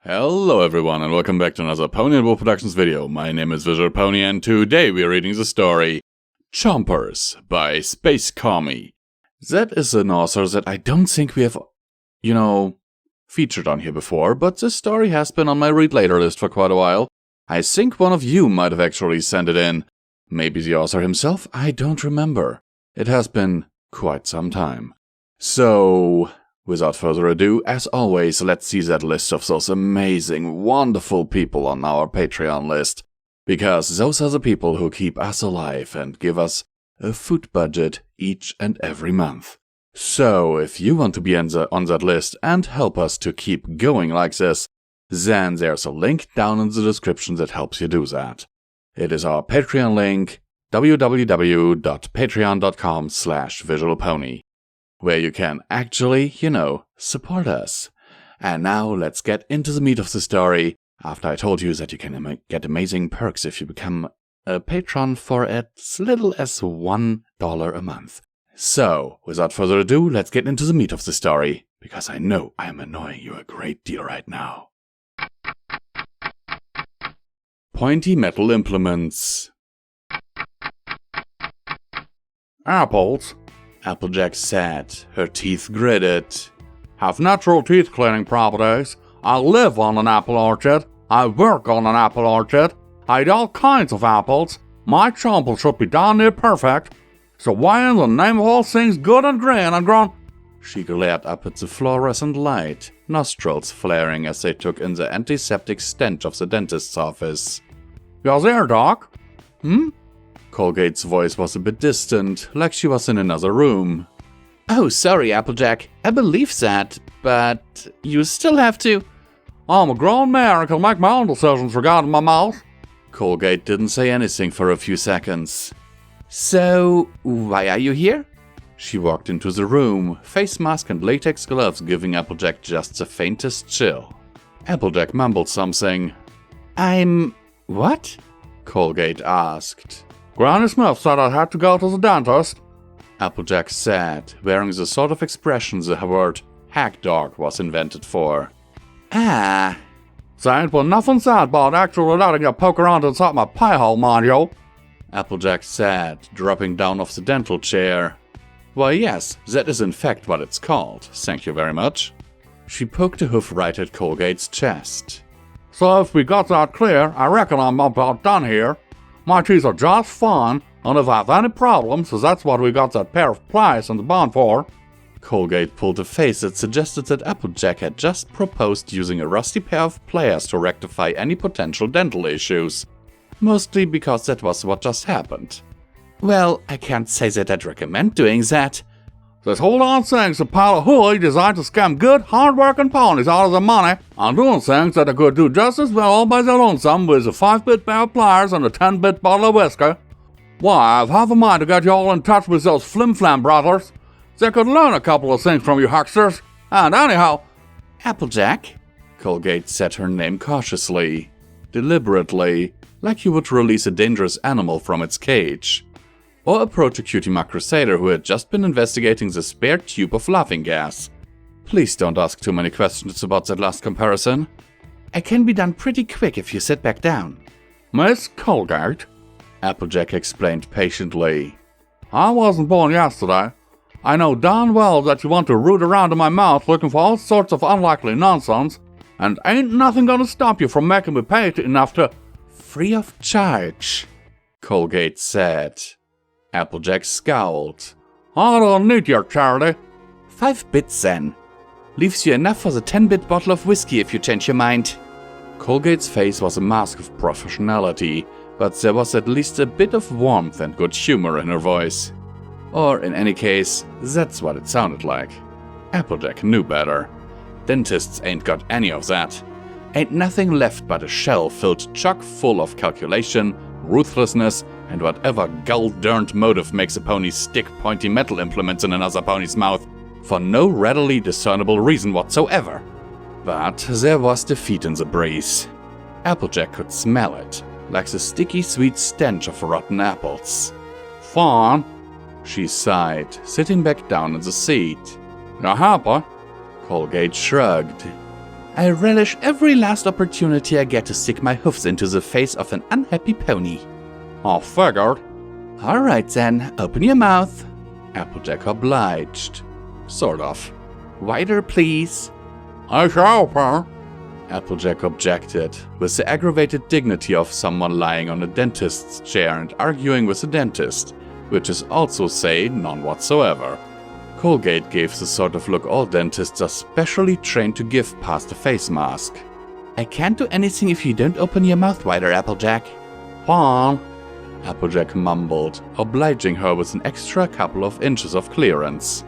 Hello everyone and welcome back to another Pony&Wolf Productions video. My name is Visual Pony and today we are reading the story Chompers by SpaceCommie. That is an author that I don't think we have, featured on here before, but this story has been on my read later list for quite a while. I think one of you might have actually sent it in. Maybe the author himself? I don't remember. It has been quite some time. So, without further ado, as always, let's see that list of those amazing, wonderful people on our Patreon list. Because those are the people who keep us alive and give us a food budget each and every month. So, if you want to be on that list and help us to keep going like this, then there's a link down in the description that helps you do that. It is our Patreon link, www.patreon.com/visualpony. where you can actually, support us. And now let's get into the meat of the story, after I told you that you can get amazing perks if you become a patron for as little as $1 a month. So, without further ado, let's get into the meat of the story, because I know I am annoying you a great deal right now. Pointy metal implements. Apples, Applejack said, her teeth gritted. Have natural teeth cleaning properties. I live on an apple orchard. I work on an apple orchard. I eat all kinds of apples. My chompers should be darn near perfect. So why in the name of all things good and green and grown? She glared up at the fluorescent light, nostrils flaring as they took in the antiseptic stench of the dentist's office. You're there, Doc? Colgate's voice was a bit distant, like she was in another room. Oh, sorry, Applejack. I believe that, but you still have to... I'm a grown man and can make my own decisions regarding my mouth. Colgate didn't say anything for a few seconds. So, why are you here? She walked into the room, face mask and latex gloves giving Applejack just the faintest chill. Applejack mumbled something. What? Colgate asked. Granny Smith said I had to go to the dentist, Applejack said, wearing the sort of expression the word hack dog was invented for. Ah. There ain't been nothing said about actually letting you poke around inside my pie hole, mind you, Applejack said, dropping down off the dental chair. Why yes, that is in fact what it's called, thank you very much. She poked a hoof right at Colgate's chest. So if we got that clear, I reckon I'm about done here. My teeth are just fine, and if I have any problems, so that's what we got that pair of pliers in the barn for. Colgate pulled a face that suggested that Applejack had just proposed using a rusty pair of pliers to rectify any potential dental issues. Mostly because that was what just happened. Well, I can't say that I'd recommend doing that. This whole darn thing's a pile of hooey designed to scam good, hard-working ponies out of their money and doing things that they could do just as well all by their lonesome with a 5-bit pair of pliers and a 10-bit bottle of whiskey. Why, I've half a mind to get you all in touch with those flim-flam brothers. They could learn a couple of things from you hucksters. And anyhow... Applejack? Colgate said her name cautiously, deliberately, like you would release a dangerous animal from its cage. Or approach a cutie mark crusader who had just been investigating the spare tube of laughing gas. Please don't ask too many questions about that last comparison. I can be done pretty quick if you sit back down. Miss Colgate, Applejack explained patiently. I wasn't born yesterday. I know darn well that you want to root around in my mouth looking for all sorts of unlikely nonsense, and ain't nothing gonna stop you from making me pay enough to... Free of charge, Colgate said. Applejack scowled. I don't need your charity. 5 bits then. Leaves you enough for the 10-bit bottle of whiskey if you change your mind. Colgate's face was a mask of professionality, but there was at least a bit of warmth and good humor in her voice. Or, in any case, that's what it sounded like. Applejack knew better. Dentists ain't got any of that. Ain't nothing left but a shell filled chock full of calculation, ruthlessness, and whatever gull-darned motive makes a pony stick pointy metal implements in another pony's mouth for no readily discernible reason whatsoever. But there was defeat in the breeze. Applejack could smell it, like the sticky sweet stench of rotten apples. Fine, she sighed, sitting back down in the seat. You happy? Colgate shrugged. I relish every last opportunity I get to stick my hoofs into the face of an unhappy pony. I figured. Alright then, open your mouth. Applejack obliged. Sort of. Wider, please. I shall open. Applejack objected, with the aggravated dignity of someone lying on a dentist's chair and arguing with a dentist, which is also, say, none whatsoever. Colgate gave the sort of look all dentists are specially trained to give past a face mask. I can't do anything if you don't open your mouth wider, Applejack. Fine. Applejack mumbled, obliging her with an extra couple of inches of clearance.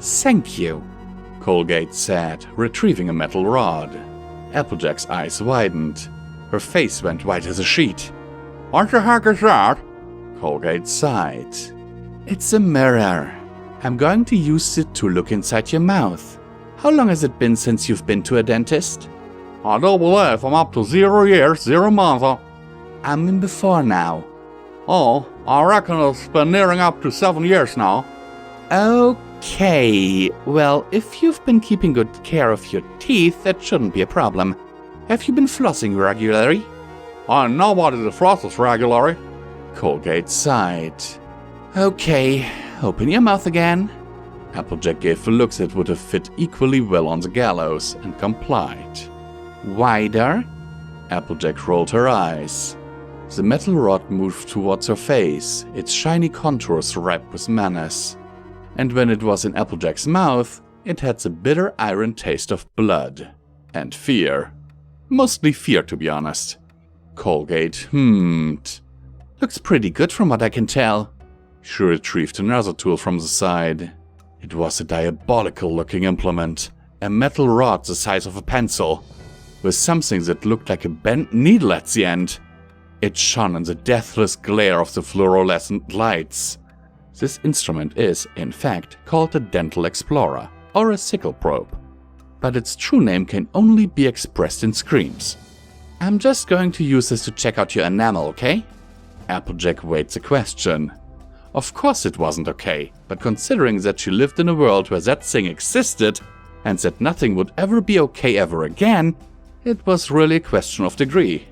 Thank you, Colgate said, retrieving a metal rod. Applejack's eyes widened. Her face went white as a sheet. What the heck is that? Colgate sighed. It's a mirror. I'm going to use it to look inside your mouth. How long has it been since you've been to a dentist? I don't believe I'm up to 0 years, 0 months. I'm in before now. Oh, I reckon it's been nearing up to 7 years now. Okay, well, if you've been keeping good care of your teeth, that shouldn't be a problem. Have you been flossing regularly? I know what is a flosses regularly. Colgate sighed. Okay, open your mouth again. Applejack gave the looks that would have fit equally well on the gallows, and complied. Wider? Applejack rolled her eyes. The metal rod moved towards her face, its shiny contours ripe with menace. And when it was in Applejack's mouth, it had the bitter iron taste of blood. And fear. Mostly fear, to be honest. Colgate hummed. Looks pretty good from what I can tell. She retrieved another tool from the side. It was a diabolical-looking implement. A metal rod the size of a pencil, with something that looked like a bent needle at the end. It shone in the deathless glare of the fluorescent lights. This instrument is, in fact, called a dental explorer, or a sickle probe. But its true name can only be expressed in screams. I'm just going to use this to check out your enamel, okay? Applejack weighed the question. Of course it wasn't okay, but considering that she lived in a world where that thing existed, and that nothing would ever be okay ever again, it was really a question of degree.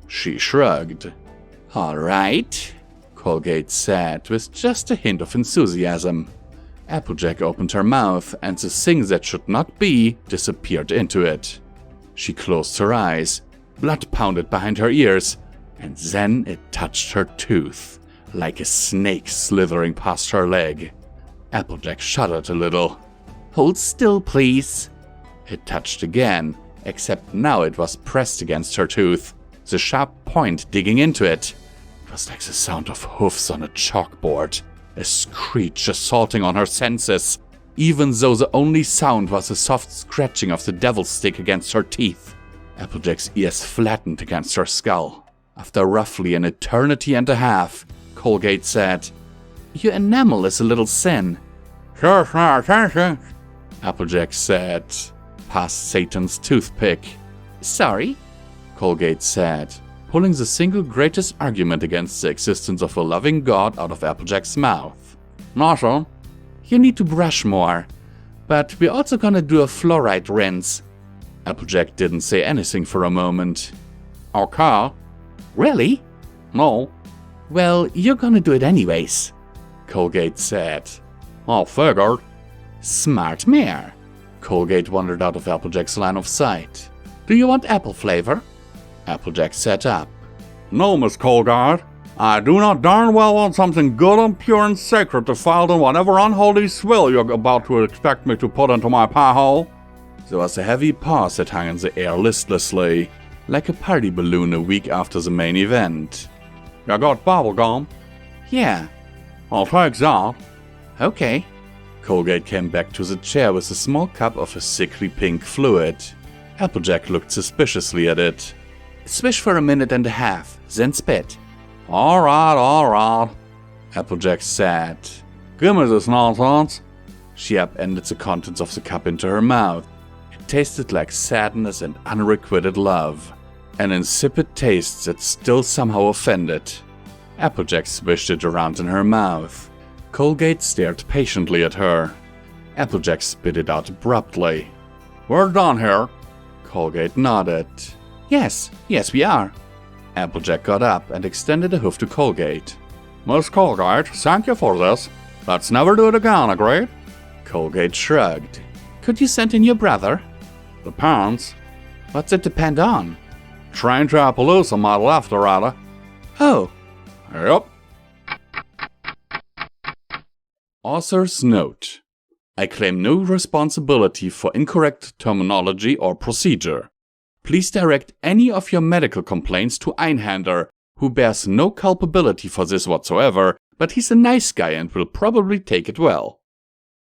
She shrugged. Alright, Colgate said, with just a hint of enthusiasm. Applejack opened her mouth, and the thing that should not be disappeared into it. She closed her eyes, blood pounded behind her ears, and then it touched her tooth, like a snake slithering past her leg. Applejack shuddered a little. Hold still, please. It touched again, except now it was pressed against her tooth, the sharp point digging into it. It was like the sound of hoofs on a chalkboard, a screech assaulting on her senses, even though the only sound was the soft scratching of the devil's stick against her teeth. Applejack's ears flattened against her skull. After roughly an eternity and a half, Colgate said, Your enamel is a little thin. Sure, Applejack said, past Satan's toothpick. Sorry? Colgate said, pulling the single greatest argument against the existence of a loving God out of Applejack's mouth. Nothing. You need to brush more. But we're also gonna do a fluoride rinse. Applejack didn't say anything for a moment. Okay. Really? No. Well, you're gonna do it anyways, Colgate said. I figured. Smart mare. Colgate wandered out of Applejack's line of sight. Do you want apple flavor? Applejack sat up. No, Miss Colgate. I do not darn well want something good and pure and sacred defiled in whatever unholy swill you're about to expect me to put into my pie hole. There was a heavy pause that hung in the air listlessly, like a party balloon a week after the main event. You got bubblegum? Yeah. I'll take that. Okay. Colgate came back to the chair with a small cup of a sickly pink fluid. Applejack looked suspiciously at it. Swish for a minute and a half, then spit. All right, Applejack said. Give me this nonsense. She upended the contents of the cup into her mouth. It tasted like sadness and unrequited love. An insipid taste that still somehow offended. Applejack swished it around in her mouth. Colgate stared patiently at her. Applejack spit it out abruptly. We're done here. Colgate nodded. Yes, we are. Applejack got up and extended a hoof to Colgate. Miss Colgate, thank you for this. Let's never do it again, agreed? Colgate shrugged. Could you send in your brother? Depends. What's it depend on? Train to Appaloosa model after, rather. Oh. Yep. Author's note. I claim no responsibility for incorrect terminology or procedure. Please direct any of your medical complaints to Einhander, who bears no culpability for this whatsoever, but he's a nice guy and will probably take it well.